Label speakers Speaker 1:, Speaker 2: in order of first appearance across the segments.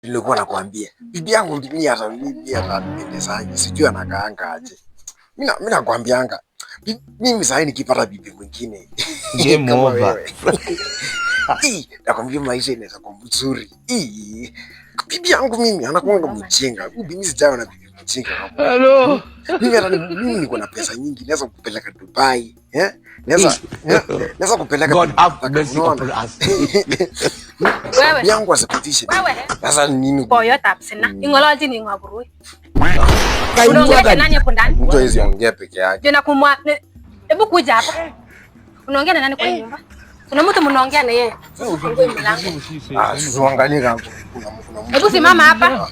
Speaker 1: nilikuwa nakwambia. Bibi yangu mimi hata nipendezaje, sijui anakaanga aje. Mimi nakwambianga. Mimi sasa nikipata bibi mwingine
Speaker 2: game over.
Speaker 1: Nakwambia maisha inaweza kuwa mzuri. Bibi yangu mimi anakuanga mjinga. Mimi sijawa na bibi mjinga.
Speaker 2: Hello.
Speaker 1: Mimi niko na pesa nyingi, naweza kupeleka Dubai, naweza kupeleka
Speaker 2: God have mercy upon us.
Speaker 1: Wewe yangu asipitishe. Sasa nini?
Speaker 3: Boyo tapsina. Ingoloji ni ngaburu. Unaongea nani hapo ndani?
Speaker 1: Mtu hawezi ongea peke yake.
Speaker 3: Je, nakumwa hebu kuja hapa. Unaongea na nani kwa nyumba? Kuna mtu mnaongea na yeye.
Speaker 1: Usiangalie kama kuna mtu.
Speaker 3: Hebu simama hapa.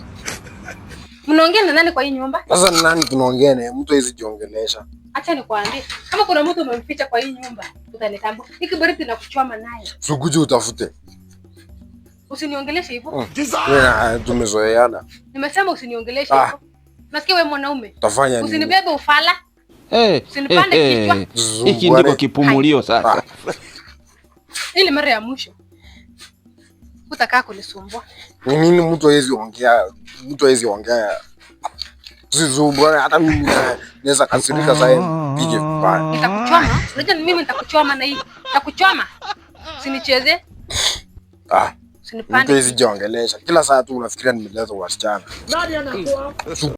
Speaker 3: Mnaongea na nani kwa hii nyumba?
Speaker 1: Sasa ni nani tunaongea naye? Mtu hawezi jiongelesha.
Speaker 3: Acha nikwambie. Kama kuna mtu umemficha kwa hii nyumba, utanitambua. Nikibariki na kuchoma naye.
Speaker 1: Sukuje utafute.
Speaker 3: Usiniongeleshe hivyo.
Speaker 1: Wewe tumezoeana.
Speaker 3: Nimesema usiniongeleshe hivyo. Nasikia wewe mwanaume.
Speaker 1: Utafanya nini?
Speaker 3: Usinibebe ufala. Usinipande kichwa.
Speaker 2: Hiki ndiko kipumulio sasa.
Speaker 3: Ili mara ya mwisho. Utakaa kunisumbua.
Speaker 1: Nini mtu hawezi ongea? Mtu hawezi ongea. Zizubwana hata mimi naweza kasirika sasa pige vibaya.
Speaker 3: Nitakuchoma. Unajua mimi nitakuchoma na hii. Nitakuchoma. Usinicheze.
Speaker 1: Mtu hawezi jiongelesha. Kila saa tu unafikiria nimeleta wasichana. Nani anakuwa?